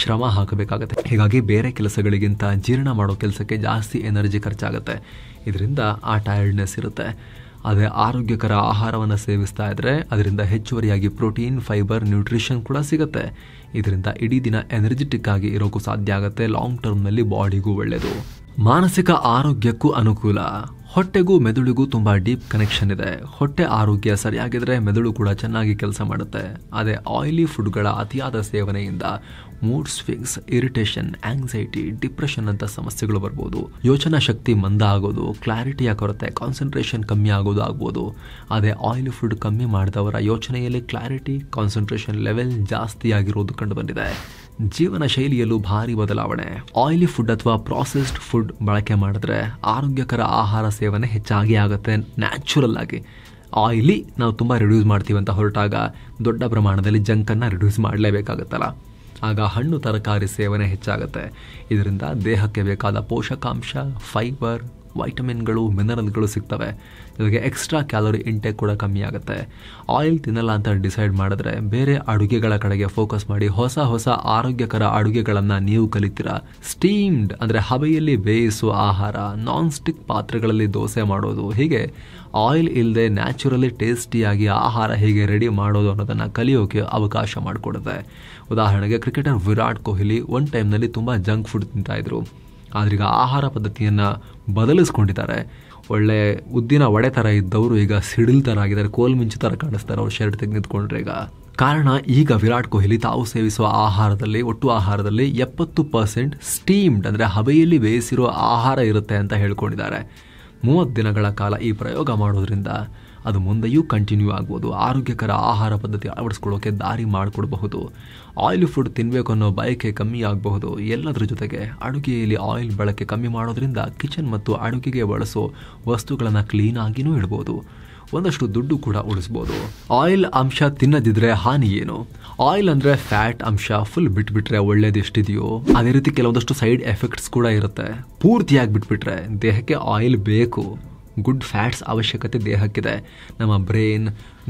ಶ್ರಮ ಹಾಕಬೇಕಾಗತ್ತೆ. ಹೀಗಾಗಿ ಬೇರೆ ಕೆಲಸಗಳಿಗಿಂತ ಜೀರ್ಣ ಮಾಡೋ ಕೆಲಸಕ್ಕೆ ಜಾಸ್ತಿ ಎನರ್ಜಿ ಖರ್ಚಾಗುತ್ತೆ. ಇದರಿಂದ ಆ ಟಯರ್ಡ್ನೆಸ್ ಇರುತ್ತೆ. ಅದೇ ಆರೋಗ್ಯಕರ ಆಹಾರವನ್ನು ಸೇವಿಸ್ತಾ ಇದ್ರೆ ಅದರಿಂದ ಹೆಚ್ಚುವರಿಯಾಗಿ ಪ್ರೋಟೀನ್, ಫೈಬರ್, ನ್ಯೂಟ್ರಿಷನ್ ಕೂಡ ಸಿಗುತ್ತೆ. ಇದರಿಂದ ಇಡೀ ದಿನ ಎನರ್ಜೆಟಿಕ್ ಆಗಿ ಇರೋಕ್ಕೂ ಸಾಧ್ಯ ಆಗುತ್ತೆ. ಲಾಂಗ್ ಟರ್ಮ್ನಲ್ಲಿ ಬಾಡಿಗೂ ಒಳ್ಳೆಯದು. ಮಾನಸಿಕ ಆರೋಗ್ಯಕ್ಕೂ ಅನುಕೂಲ. ಹೊಟ್ಟೆಗೂ ಮೆದುಳಿಗೂ ತುಂಬ ಡೀಪ್ ಕನೆಕ್ಷನ್ ಇದೆ. ಹೊಟ್ಟೆ ಆರೋಗ್ಯ ಸರಿಯಾಗಿದ್ರೆ ಮೆದುಳು ಕೂಡ ಚೆನ್ನಾಗಿ ಕೆಲಸ ಮಾಡುತ್ತೆ. ಅದೇ ಆಯಿಲಿ ಫುಡ್ಗಳ ಅತಿಯಾದ ಸೇವನೆಯಿಂದ mood swings, irritation, anxiety, depression ಅಂತ ಸಮಸ್ಯೆಗಳು ಬರ್ಬೋದು. ಯೋಚನಾ ಶಕ್ತಿ ಮಂದ ಆಗೋದು, ಕ್ಲಾರಿಟಿಯ ಕೊರತೆ, ಕಾನ್ಸಂಟ್ರೇಷನ್ ಕಮ್ಮಿ ಆಗೋದು ಆಗ್ಬೋದು. ಅದೇ ಆಯಿಲಿ ಫುಡ್ ಕಮ್ಮಿ ಮಾಡಿದವರ ಯೋಚನೆಯಲ್ಲಿ ಕ್ಲಾರಿಟಿ, ಕಾನ್ಸಂಟ್ರೇಷನ್ ಲೆವೆಲ್ ಜಾಸ್ತಿ ಆಗಿರೋದು ಕಂಡುಬಂದಿದೆ. ಜೀವನ ಶೈಲಿಯಲ್ಲೂ ಭಾರಿ ಬದಲಾವಣೆ. ಆಯಿಲಿ ಫುಡ್ ಅಥವಾ ಪ್ರಾಸೆಸ್ಡ್ ಫುಡ್ ಬಳಕೆ ಮಾಡಿದ್ರೆ ಆರೋಗ್ಯಕರ ಆಹಾರ ಸೇವನೆ ಹೆಚ್ಚಾಗಿ ಆಗುತ್ತೆ. ನ್ಯಾಚುರಲ್ ಆಗಿ ಆಯಿಲಿ ನಾವು ತುಂಬ ರಿಡ್ಯೂಸ್ ಮಾಡ್ತೀವಿ ಅಂತ ಹೊರಟಾಗ ದೊಡ್ಡ ಪ್ರಮಾಣದಲ್ಲಿ ಜಂಕನ್ನು ರಿಡ್ಯೂಸ್ ಮಾಡಲೇಬೇಕಾಗತ್ತಲ್ಲ. ಆಗ ಹಣ್ಣು ತರಕಾರಿ ಸೇವನೆ ಹೆಚ್ಚಾಗುತ್ತೆ. ಇದರಿಂದ ದೇಹಕ್ಕೆ ಬೇಕಾದ ಪೋಷಕಾಂಶ, ಫೈಬರ್, ವೈಟಮಿನ್ಗಳು, ಮಿನರಲ್ಗಳು ಸಿಗ್ತವೆ. ಜೊತೆಗೆ ಎಕ್ಸ್ಟ್ರಾ ಕ್ಯಾಲೋರಿ ಇಂಟೇಕ್ ಕೂಡ ಕಮ್ಮಿ ಆಗುತ್ತೆ. ಆಯಿಲ್ ತಿನ್ನಲ್ಲ ಅಂತ ಡಿಸೈಡ್ ಮಾಡಿದ್ರೆ ಬೇರೆ ಅಡುಗೆಗಳ ಕಡೆಗೆ ಫೋಕಸ್ ಮಾಡಿ ಹೊಸ ಹೊಸ ಆರೋಗ್ಯಕರ ಅಡುಗೆಗಳನ್ನು ನೀವು ಕಲಿತೀರಾ. ಸ್ಟೀಮ್ಡ್ ಅಂದರೆ ಹಬೆಯಲ್ಲಿ ಬೇಯಿಸುವ ಆಹಾರ, ನಾನ್ ಸ್ಟಿಕ್ ಪಾತ್ರೆಗಳಲ್ಲಿ ದೋಸೆ ಮಾಡೋದು, ಹೀಗೆ ಆಯಿಲ್ ಇಲ್ಲದೆ ನ್ಯಾಚುರಲಿ ಟೇಸ್ಟಿಯಾಗಿ ಆಹಾರ ಹೇಗೆ ರೆಡಿ ಮಾಡೋದು ಅನ್ನೋದನ್ನು ಕಲಿಯೋಕೆ ಅವಕಾಶ ಮಾಡಿಕೊಡುತ್ತೆ. ಉದಾಹರಣೆಗೆ ಕ್ರಿಕೆಟರ್ ವಿರಾಟ್ ಕೊಹ್ಲಿ ಒಂದು ಟೈಮ್ನಲ್ಲಿ ತುಂಬ ಜಂಕ್ ಫುಡ್ ತಿಂತಾಯಿದ್ರು. ಆದ್ರೀಗ ಆಹಾರ ಪದ್ಧತಿಯನ್ನು ಬದಲಿಸ್ಕೊಂಡಿದ್ದಾರೆ. ಒಳ್ಳೆ ಉದ್ದಿನ ವಡೆ ಥರ ಇದ್ದವರು ಈಗ ಸಿಡಿಲ್ ಥರ ಆಗಿದ್ದಾರೆ, ಕೋಲ್ ಮಿಂಚು ಥರ ಕಾಣಿಸ್ತಾರೆ ಅವ್ರು ಶರ್ಟ್ ತೆಗೆದುಕೊಂಡ್ರೆ. ಈಗ ಕಾರಣ ಈಗ ವಿರಾಟ್ ಕೊಹ್ಲಿ ತಾವು ಸೇವಿಸುವ ಆಹಾರದಲ್ಲಿ, ಒಟ್ಟು ಆಹಾರದಲ್ಲಿ 70% ಸ್ಟೀಮ್ಡ್ ಅಂದರೆ ಹಬೆಯಲ್ಲಿ ಬೇಯಿಸಿರೋ ಆಹಾರ ಇರುತ್ತೆ ಅಂತ ಹೇಳ್ಕೊಂಡಿದ್ದಾರೆ. 30 ದಿನಗಳ ಕಾಲ ಈ ಪ್ರಯೋಗ ಮಾಡೋದ್ರಿಂದ ಅದು ಮುಂದೆಯೂ ಕಂಟಿನ್ಯೂ ಆಗ್ಬೋದು. ಆರೋಗ್ಯಕರ ಆಹಾರ ಪದ್ಧತಿ ಅಳವಡಿಸ್ಕೊಳ್ಳೋಕೆ ದಾರಿ ಮಾಡಿಕೊಡಬಹುದು. ಆಯಿಲ್ ಫುಡ್ ತಿನ್ನಬೇಕು ಅನ್ನೋ ಬಯಕೆ ಕಮ್ಮಿ ಆಗಬಹುದು. ಎಲ್ಲದರ ಜೊತೆಗೆ ಅಡುಗೆಯಲ್ಲಿ ಆಯಿಲ್ ಬಳಕೆ ಕಮ್ಮಿ ಮಾಡೋದ್ರಿಂದ ಕಿಚನ್ ಮತ್ತು ಅಡುಗೆಗೆ ಬಳಸೋ ವಸ್ತುಗಳನ್ನು ಕ್ಲೀನಾಗಿಯೂ ಇಡ್ಬೋದು. ಒಂದಷ್ಟು ದುಡ್ಡು ಕೂಡ ಉಳಿಸ್ಬೋದು. ಆಯಿಲ್ ಅಂಶ ತಿನ್ನದಿದ್ರೆ ಹಾನಿ ಏನು? ಆಯಿಲ್ ಅಂದರೆ ಫ್ಯಾಟ್ ಅಂಶ ಫುಲ್ ಬಿಟ್ಬಿಟ್ರೆ ಒಳ್ಳೇದೆಷ್ಟಿದೆಯೋ ಅದೇ ರೀತಿ ಕೆಲವೊಂದಷ್ಟು ಸೈಡ್ ಎಫೆಕ್ಟ್ಸ್ ಕೂಡ ಇರುತ್ತೆ. ಪೂರ್ತಿಯಾಗಿ ಬಿಟ್ಬಿಟ್ರೆ ದೇಹಕ್ಕೆ ಆಯಿಲ್ ಬೇಕು. ಗುಡ್ ಫ್ಯಾಟ್ಸ್ ಅವಶ್ಯಕತೆ ದೇಹಕ್ಕಿದೆ. ನಮ್ಮ brain,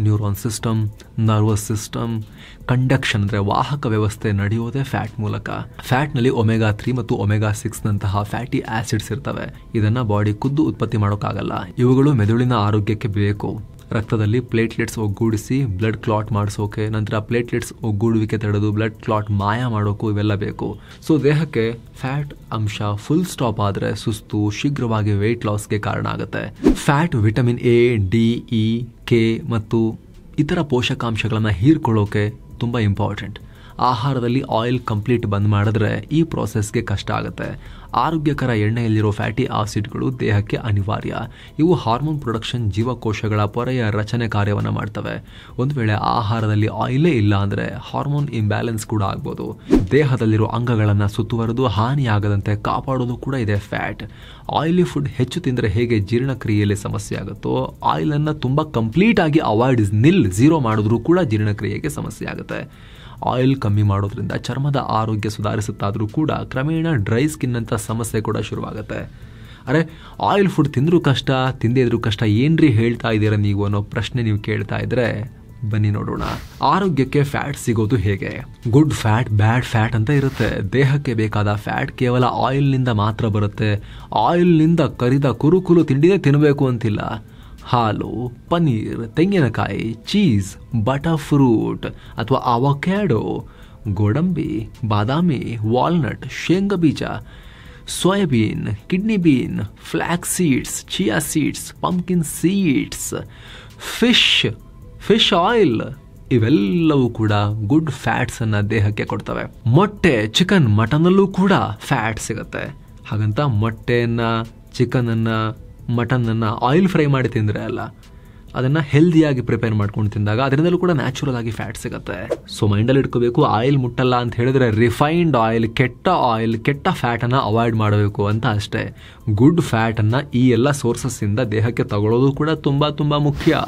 neuron system, nervous system, conduction ಅಂದರೆ ವಾಹಕ ವ್ಯವಸ್ಥೆ ನಡೆಯೋದೇ ಫ್ಯಾಟ್ ಮೂಲಕ. ಫ್ಯಾಟ್ನಲ್ಲಿ ಒಮೆಗಾ 3 ಮತ್ತು ಒಮೆಗಾ 6ನಂತಹ ಫ್ಯಾಟಿ ಆಸಿಡ್ಸ್ ಇರ್ತವೆ. ಇದನ್ನು ಬಾಡಿ ಖುದ್ದು ಉತ್ಪತ್ತಿ ಮಾಡೋಕ್ಕಾಗಲ್ಲ. ಇವುಗಳು ಮೆದುಳಿನ ಆರೋಗ್ಯಕ್ಕೆ ಬೇಕು. ರಕ್ತದಲ್ಲಿ ಪ್ಲೇಟ್ಲೆಟ್ಸ್ ಒಗ್ಗೂಡಿಸಿ ಬ್ಲಡ್ ಕ್ಲಾಟ್ ಮಾಡಿಸೋಕೆ, ನಂತರ ಪ್ಲೇಟ್ಲೆಟ್ಸ್ ಒಗ್ಗೂಡುವಿಕೆ ತಡೆದು ಬ್ಲಡ್ ಕ್ಲಾಟ್ ಮಾಯ ಮಾಡೋಕ್ಕೂ ಇವೆಲ್ಲ ಬೇಕು. ಸೊ ದೇಹಕ್ಕೆ ಫ್ಯಾಟ್ ಅಂಶ ಫುಲ್ ಸ್ಟಾಪ್ ಆದರೆ ಸುಸ್ತು, ಶೀಘ್ರವಾಗಿ ವೆಯ್ಟ್ ಲಾಸ್ಗೆ ಕಾರಣ ಆಗುತ್ತೆ. Fat vitamin A, D, E, K ಮತ್ತು ಇತರ ಪೋಷಕಾಂಶಗಳನ್ನು ಹೀರ್ಕೊಳ್ಳೋಕೆ ತುಂಬ ಇಂಪಾರ್ಟೆಂಟ್. ಆಹಾರದಲ್ಲಿ ಆಯಿಲ್ ಕಂಪ್ಲೀಟ್ ಬಂದ್ ಮಾಡಿದ್ರೆ ಈ ಪ್ರಾಸೆಸ್ಗೆ ಕಷ್ಟ ಆಗುತ್ತೆ. ಆರೋಗ್ಯಕರ ಎಣ್ಣೆಯಲ್ಲಿರೋ ಫ್ಯಾಟಿ ಆಸಿಡ್ಗಳು ದೇಹಕ್ಕೆ ಅನಿವಾರ್ಯ. ಇವು ಹಾರ್ಮೋನ್ ಪ್ರೊಡಕ್ಷನ್, ಜೀವಕೋಶಗಳ ಪೊರೆಯ ರಚನೆ ಕಾರ್ಯವನ್ನು ಮಾಡ್ತವೆ. ಒಂದು ವೇಳೆ ಆಹಾರದಲ್ಲಿ ಆಯಿಲೇ ಇಲ್ಲ ಅಂದರೆ ಹಾರ್ಮೋನ್ ಇಂಬ್ಯಾಲೆನ್ಸ್ ಕೂಡ ಆಗ್ಬೋದು. ದೇಹದಲ್ಲಿರೋ ಅಂಗಗಳನ್ನು ಸುತ್ತುವರೆದು ಹಾನಿಯಾಗದಂತೆ ಕಾಪಾಡೋದು ಕೂಡ ಇದೆ ಫ್ಯಾಟ್. ಆಯಿಲಿ ಫುಡ್ ಹೆಚ್ಚು ತಿಂದರೆ ಹೇಗೆ ಜೀರ್ಣಕ್ರಿಯೆಯಲ್ಲಿ ಸಮಸ್ಯೆ ಆಗುತ್ತೋ, ಆಯಿಲನ್ನು ತುಂಬ ಕಂಪ್ಲೀಟ್ ಆಗಿ ಅವಾಯ್ಡ್, ಝೀರೋ ಮಾಡಿದ್ರೂ ಕೂಡ ಜೀರ್ಣಕ್ರಿಯೆಗೆ ಸಮಸ್ಯೆ ಆಗುತ್ತೆ. ಆಯಿಲ್ ಕಮ್ಮಿ ಮಾಡೋದ್ರಿಂದ ಚರ್ಮದ ಆರೋಗ್ಯ ಸುಧಾರಿಸುತ್ತಾದರೂ ಕೂಡ ಕ್ರಮೇಣ ಡ್ರೈ ಸ್ಕಿನ್ ಅಂತ ಸಮಸ್ಯೆ ಕೂಡ ಶುರುವಾಗುತ್ತೆ. ಅರೆ ಆಯಿಲ್ ಫುಡ್ ತಿಂದರೂ ಕಷ್ಟ, ತಿಂದೇ ಇದ್ರೂ ಕಷ್ಟ, ಏನ್ರಿ ಹೇಳ್ತಾ ಇದ್ದೀರಾ ನೀವು ಅನ್ನೋ ಪ್ರಶ್ನೆ ನೀವು ಕೇಳ್ತಾ ಇದ್ರೆ ಬನ್ನಿ ನೋಡೋಣ. ಆರೋಗ್ಯಕ್ಕೆ ಫ್ಯಾಟ್ ಸಿಗೋದು ಹೇಗೆ? ಗುಡ್ ಫ್ಯಾಟ್, ಬ್ಯಾಡ್ ಫ್ಯಾಟ್ ಅಂತ ಇರುತ್ತೆ. ದೇಹಕ್ಕೆ ಬೇಕಾದ ಫ್ಯಾಟ್ ಕೇವಲ ಆಯಿಲ್ನಿಂದ ಮಾತ್ರ ಬರುತ್ತೆ. ಆಯಿಲ್ನಿಂದ ಕರಿದ ಕುರುಕುಲು ತಿಂಡಿನೇ ತಿನ್ನಬೇಕು ಅಂತಿಲ್ಲ. ಹಾಲು, ಪನ್ನೀರ್, ತೆಂಗಿನಕಾಯಿ, ಚೀಸ್, ಬಟರ್ ಫ್ರೂಟ್ ಅಥವಾ ಅವಕ್ಯಾಡೋ, ಗೋಡಂಬಿ, ಬಾದಾಮಿ, ವಾಲ್ನಟ್, ಶೇಂಗಾ ಬೀಜ, soybean, kidney bean, flax seeds, chia seeds, pumpkin seeds, fish oil ಇವೆಲ್ಲವೂ ಕೂಡ ಗುಡ್ ಫ್ಯಾಟ್ಸ್ ಅನ್ನ ದೇಹಕ್ಕೆ ಕೊಡ್ತವೆ. ಮೊಟ್ಟೆ, ಚಿಕನ್, ಮಟನಲ್ಲೂ ಕೂಡ ಫ್ಯಾಟ್ ಸಿಗುತ್ತೆ. ಹಾಗಂತ ಮೊಟ್ಟೆಯನ್ನ, ಚಿಕನನ್ನ, ಮಟನನ್ನು ಆಯಿಲ್ ಫ್ರೈ ಮಾಡಿ ತಿಂದರೆ ಅಲ್ಲ, ಅದನ್ನು ಹೆಲ್ದಿಯಾಗಿ ಪ್ರಿಪೇರ್ ಮಾಡ್ಕೊಂಡು ತಿಂದಾಗ ಅದರಿಂದಲೂ ಕೂಡ ನ್ಯಾಚುರಲ್ ಆಗಿ ಫ್ಯಾಟ್ ಸಿಗುತ್ತೆ. ಸೊ ಮೈಂಡಲ್ಲಿ ಇಟ್ಕೋಬೇಕು, ಆಯಿಲ್ ಮುಟ್ಟಲ್ಲ ಅಂತ ಹೇಳಿದ್ರೆ ರಿಫೈನ್ಡ್ ಆಯಿಲ್, ಕೆಟ್ಟ ಫ್ಯಾಟನ್ನು ಅವಾಯ್ಡ್ ಮಾಡಬೇಕು ಅಂತ ಅಷ್ಟೇ. ಗುಡ್ ಫ್ಯಾಟನ್ನು ಈ ಎಲ್ಲ ಸೋರ್ಸಸ್ಸಿಂದ ದೇಹಕ್ಕೆ ತಗೊಳ್ಳೋದು ಕೂಡ ತುಂಬ ಮುಖ್ಯ.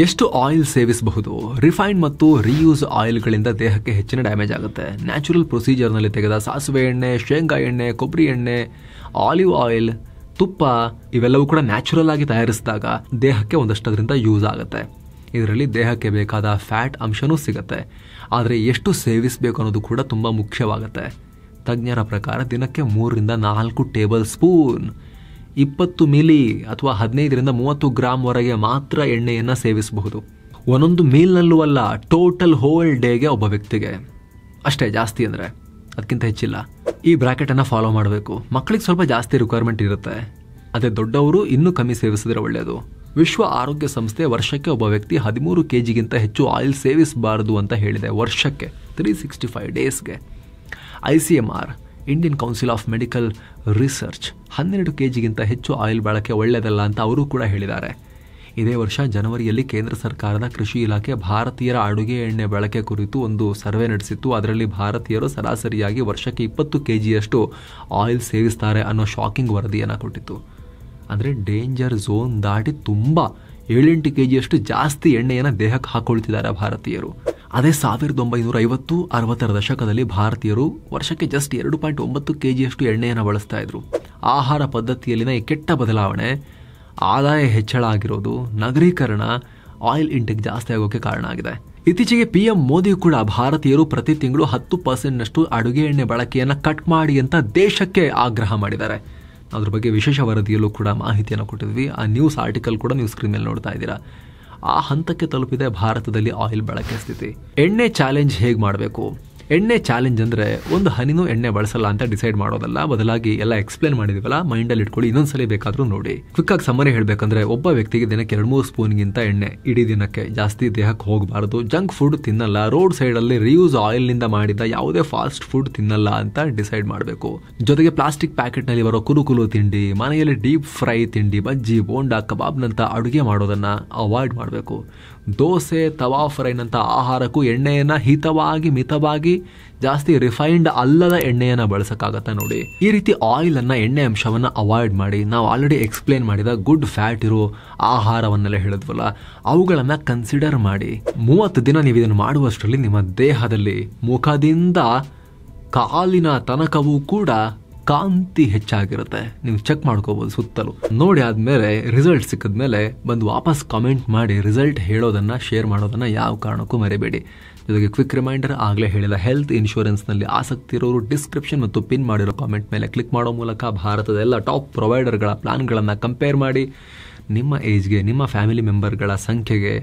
ಎಷ್ಟು ಆಯಿಲ್ ಸೇವಿಸಬಹುದು? ರಿಫೈನ್ಡ್ ಮತ್ತು ರೀಯೂಸ್ ಆಯಿಲ್ಗಳಿಂದ ದೇಹಕ್ಕೆ ಹೆಚ್ಚಿನ ಡ್ಯಾಮೇಜ್ ಆಗುತ್ತೆ. ನ್ಯಾಚುರಲ್ ಪ್ರೊಸೀಜರ್ನಲ್ಲಿ ತೆಗೆದ ಸಾಸಿವೆ ಎಣ್ಣೆ, ಶೇಂಗಾ ಎಣ್ಣೆ, ಕೊಬ್ಬರಿ ಎಣ್ಣೆ, ಆಲಿವ್ ಆಯಿಲ್, ತುಪ್ಪ ಇವೆಲ್ಲವೂ ಕೂಡ ನ್ಯಾಚುರಲ್ ಆಗಿ ತಯಾರಿಸಿದಾಗ ದೇಹಕ್ಕೆ ಒಂದಷ್ಟು ಅದರಿಂದ ಯೂಸ್ ಆಗುತ್ತೆ. ಇದರಲ್ಲಿ ದೇಹಕ್ಕೆ ಬೇಕಾದ ಫ್ಯಾಟ್ ಅಂಶನೂ ಸಿಗುತ್ತೆ. ಆದರೆ ಎಷ್ಟು ಸೇವಿಸಬೇಕು ಅನ್ನೋದು ಕೂಡ ತುಂಬ ಮುಖ್ಯವಾಗುತ್ತೆ. ತಜ್ಞರ ಪ್ರಕಾರ ದಿನಕ್ಕೆ 3ರಿಂದ 4 ಟೇಬಲ್ ಸ್ಪೂನ್ 20 ಮಿಲಿ ಅಥವಾ 15ರಿಂದ 30 ಗ್ರಾಂವರೆಗೆ ಮಾತ್ರ ಎಣ್ಣೆಯನ್ನು ಸೇವಿಸಬಹುದು. ಒಂದೊಂದು ಮೀಲ್ನಲ್ಲೂ ಅಲ್ಲ, ಟೋಟಲ್ ಹೋಲ್ ಡೇಗೆ ಒಬ್ಬ ವ್ಯಕ್ತಿಗೆ ಅಷ್ಟೇ, ಜಾಸ್ತಿ ಅಂದರೆ ಅದಕ್ಕಿಂತ ಹೆಚ್ಚಿಲ್ಲ. ಈ ಬ್ರಾಕೆಟನ್ನು ಫಾಲೋ ಮಾಡಬೇಕು. ಮಕ್ಕಳಿಗೆ ಸ್ವಲ್ಪ ಜಾಸ್ತಿ ರಿಕ್ವೈರ್ಮೆಂಟ್ ಇರುತ್ತೆ, ಅದೇ ದೊಡ್ಡವರು ಇನ್ನೂ ಕಮ್ಮಿ ಸೇವಿಸಿದ್ರೆ ಒಳ್ಳೆಯದು. ವಿಶ್ವ ಆರೋಗ್ಯ ಸಂಸ್ಥೆ ವರ್ಷಕ್ಕೆ ಒಬ್ಬ ವ್ಯಕ್ತಿ 13 kgಗಿಂತ ಹೆಚ್ಚು ಆಯಿಲ್ ಸೇವಿಸಬಾರದು ಅಂತ ಹೇಳಿದೆ. ವರ್ಷಕ್ಕೆ 365 ಡೇಸ್ಗೆ. ICMR Indian council of medical research 12 kgಗಿಂತ ಹೆಚ್ಚು ಆಯಿಲ್ ಬಳಕೆ ಒಳ್ಳೆಯದಲ್ಲ ಅಂತ ಅವರು ಕೂಡ ಹೇಳಿದ್ದಾರೆ. ಇದೇ ವರ್ಷ ಜನವರಿಯಲ್ಲಿ ಕೇಂದ್ರ ಸರ್ಕಾರದ ಕೃಷಿ ಇಲಾಖೆ ಭಾರತೀಯರ ಅಡುಗೆ ಎಣ್ಣೆ ಬಳಕೆ ಕುರಿತು ಒಂದು ಸರ್ವೆ ನಡೆಸಿತ್ತು. ಅದರಲ್ಲಿ ಭಾರತೀಯರು ಸರಾಸರಿಯಾಗಿ ವರ್ಷಕ್ಕೆ 20 kgಯಷ್ಟು ಆಯಿಲ್ ಸೇವಿಸ್ತಾರೆ ಅನ್ನೋ ಶಾಕಿಂಗ್ ವರದಿಯನ್ನು ಕೊಟ್ಟಿತ್ತು. ಅಂದರೆ ಡೇಂಜರ್ ಝೋನ್ ದಾಟಿ ತುಂಬ 7-8 kgಯಷ್ಟು ಜಾಸ್ತಿ ಎಣ್ಣೆಯನ್ನು ದೇಹಕ್ಕೆ ಹಾಕೊಳ್ತಿದ್ದಾರೆ ಭಾರತೀಯರು. ಅದೇ 1950-60ರ ದಶಕದಲ್ಲಿ ಭಾರತೀಯರು ವರ್ಷಕ್ಕೆ ಜಸ್ಟ್ 2.9 kgಯಷ್ಟು ಎಣ್ಣೆಯನ್ನು ಬಳಸ್ತಾ ಇದ್ರು. ಆಹಾರ ಪದ್ಧತಿಯಲ್ಲಿನ ಈ ಕೆಟ್ಟ ಬದಲಾವಣೆ, ಆದಾಯ ಹೆಚ್ಚಳ ಆಗಿರೋದು, ನಗರೀಕರಣ ಆಯಿಲ್ ಇಂಟೆಕ್ ಜಾಸ್ತಿ ಆಗೋಕ್ಕೆ ಕಾರಣ ಆಗಿದೆ. ಇತ್ತೀಚೆಗೆ PM ಮೋದಿ ಕೂಡ ಭಾರತೀಯರು ಪ್ರತಿ ತಿಂಗಳು 10% ಅಡುಗೆ ಎಣ್ಣೆ ಬಳಕೆಯನ್ನು ಕಟ್ ಮಾಡಿ ಅಂತ ದೇಶಕ್ಕೆ ಆಗ್ರಹ ಮಾಡಿದ್ದಾರೆ. ಅದ್ರ ಬಗ್ಗೆ ವಿಶೇಷ ವರದಿಯಲ್ಲೂ ಕೂಡ ಮಾಹಿತಿಯನ್ನು ಕೊಟ್ಟಿದ್ವಿ. ಆ ನ್ಯೂಸ್ ಆರ್ಟಿಕಲ್ ಕೂಡ ನೀವು ಸ್ಕ್ರೀನ್ ಮೇಲೆ ನೋಡ್ತಾ ಇದ್ದೀರಾ. ಆ ಹಂತಕ್ಕೆ ತಲುಪಿದೆ ಭಾರತದಲ್ಲಿ ಆಯಿಲ್ ಬಳಕೆ ಸ್ಥಿತಿ. ಎಣ್ಣೆ ಚಾಲೆಂಜ್ ಹೇಗೆ ಮಾಡಬೇಕು? ಎಣ್ಣೆ ಚಾಲೆಂಜ್ ಅಂದರೆ ಒಂದು ಹನಿನೂ ಎಣ್ಣೆ ಬಳಸಲ್ಲ ಅಂತ ಡಿಸೈಡ್ ಮಾಡೋದಲ್ಲ, ಬದಲಾಗಿ ಎಲ್ಲ ಎಕ್ಸ್ಪ್ಲೇನ್ ಮಾಡಿದೀವಲ್ಲ, ಮೈಂಡಲ್ಲಿ ಇಟ್ಕೊಳ್ಳಿ, ಇನ್ನೊಂದ್ಸಲ ಬೇಕಾದರೂ ನೋಡಿ. ಕ್ವಿಕ್ಕಾಗಿ ಸಮ್ಮರಿ ಹೇಳಬೇಕಂದ್ರೆ, ಒಬ್ಬ ವ್ಯಕ್ತಿಗೆ ದಿನಕ್ಕೆ 2-3 ಸ್ಪೂನ್ಗಿಂತ ಎಣ್ಣೆ ಇಡೀ ದಿನಕ್ಕೆ ಜಾಸ್ತಿ ದೇಹಕ್ಕೆ ಹೋಗಬಾರ್ದು. ಜಂಕ್ ಫುಡ್ ತಿನ್ನಲ್ಲ, ರೋಡ್ ಸೈಡಲ್ಲಿ ರಿಯೂಸ್ ಆಯಿಲ್ನಿಂದ ಮಾಡಿದ ಯಾವುದೇ ಫಾಸ್ಟ್ ಫುಡ್ ತಿನ್ನಲ್ಲ ಅಂತ ಡಿಸೈಡ್ ಮಾಡಬೇಕು. ಜೊತೆಗೆ ಪ್ಲಾಸ್ಟಿಕ್ ಪ್ಯಾಕೆಟ್ನಲ್ಲಿ ಬರೋ ಕುರುಕುಲು ತಿಂಡಿ, ಮನೆಯಲ್ಲಿ ಡೀಪ್ ಫ್ರೈ ತಿಂಡಿ, ಬಜ್ಜಿ, ಬೋಂಡಾ, ಕಬಾಬ್ನಂತ ಅಡುಗೆ ಮಾಡೋದನ್ನು ಅವಾಯ್ಡ್ ಮಾಡಬೇಕು. ದೋಸೆ, ತವಾ ಫ್ರೈನಂಥ ಆಹಾರಕ್ಕೂ ಎಣ್ಣೆಯನ್ನು ಹಿತವಾಗಿ ಮಿತವಾಗಿ, ಜಾಸ್ತಿ ರಿಫೈನ್ಡ್ ಅಲ್ಲದ ಎಣ್ಣೆಯನ್ನು ಬಳಸೋಕ್ಕಾಗತ್ತಾ ನೋಡಿ. ಈ ರೀತಿ ಆಯಿಲನ್ನು, ಎಣ್ಣೆ ಅಂಶವನ್ನು ಅವಾಯ್ಡ್ ಮಾಡಿ. ನಾವು ಆಲ್ರೆಡಿ ಎಕ್ಸ್ಪ್ಲೇನ್ ಮಾಡಿದ ಗುಡ್ ಫ್ಯಾಟ್ ಇರೋ ಆಹಾರವನ್ನೆಲ್ಲ ಹೇಳಿದ್ವಲ್ಲ, ಅವುಗಳನ್ನು ಕನ್ಸಿಡರ್ ಮಾಡಿ. 30 ದಿನ ನೀವು ಇದನ್ನು ಮಾಡುವಷ್ಟರಲ್ಲಿ ನಿಮ್ಮ ದೇಹದಲ್ಲಿ ಮುಖದಿಂದ ಕಾಲಿನ ತನಕವೂ ಕೂಡ ಕಾಂತಿ ಹೆಚ್ಚಾಗಿರುತ್ತೆ. ನೀವು ಚೆಕ್ ಮಾಡ್ಕೋಬಹುದು ಸುತ್ತಲೂ. ನೋಡಿ ಆದ್ಮೇಲೆ ರಿಸಲ್ಟ್ ಸಿಕ್ಕಿದ್ಮೇಲೆ ಬಂದು ವಾಪಸ್ ಕಾಮೆಂಟ್ ಮಾಡಿ. ರಿಸಲ್ಟ್ ಹೇಳೋದನ್ನ, ಶೇರ್ ಮಾಡೋದನ್ನ ಯಾವ ಕಾರಣಕ್ಕೂ ಮರಿಬೇಡಿ. ಜೊತೆಗೆ ಕ್ವಿಕ್ ರಿಮೈಂಡರ್, ಆಗಲೇ ಹೇಳಿದ ಹೆಲ್ತ್ ಇನ್ಶೂರೆನ್ಸ್ನಲ್ಲಿ ಆಸಕ್ತಿ ಇರೋರು ಡಿಸ್ಕ್ರಿಪ್ಷನ್ ಮತ್ತು ಪಿನ್ ಮಾಡಿರೋ ಕಾಮೆಂಟ್ ಮೇಲೆ ಕ್ಲಿಕ್ ಮಾಡೋ ಮೂಲಕ ಭಾರತದ ಎಲ್ಲ ಟಾಪ್ ಪ್ರೊವೈಡರ್ಗಳ ಪ್ಲಾನ್ಗಳನ್ನು ಕಂಪೇರ್ ಮಾಡಿ ನಿಮ್ಮ ಏಜ್ಗೆ, ನಿಮ್ಮ ಫ್ಯಾಮಿಲಿ ಮೆಂಬರ್ಗಳ ಸಂಖ್ಯೆಗೆ,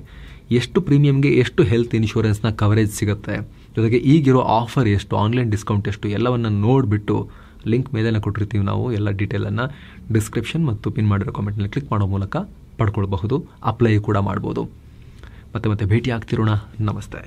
ಎಷ್ಟು ಪ್ರೀಮಿಯಂಗೆ ಎಷ್ಟು ಹೆಲ್ತ್ ಇನ್ಶೂರೆನ್ಸ್ನ ಕವರೇಜ್ ಸಿಗುತ್ತೆ, ಜೊತೆಗೆ ಈಗಿರೋ ಆಫರ್ ಎಷ್ಟು, ಆನ್ಲೈನ್ ಡಿಸ್ಕೌಂಟ್ ಎಷ್ಟು, ಎಲ್ಲವನ್ನು ನೋಡಿಬಿಟ್ಟು ಲಿಂಕ್ ಮೇಲೆಲ್ಲ ಕೊಟ್ಟಿರ್ತೀವಿ ನಾವು. ಎಲ್ಲ ಡೀಟೇಲನ್ನು ಡಿಸ್ಕ್ರಿಪ್ಷನ್ ಮತ್ತು ಪಿನ್ ಮಾಡಿರೋ ಕಾಮೆಂಟ್ನಲ್ಲಿ ಕ್ಲಿಕ್ ಮಾಡೋ ಮೂಲಕ ಪಡ್ಕೊಳ್ಬಹುದು. ಅಪ್ಲೈ ಕೂಡ ಮಾಡ್ಬೋದು. ಮತ್ತೆ ಭೇಟಿ ಆಗ್ತಿರೋಣ. ನಮಸ್ತೆ.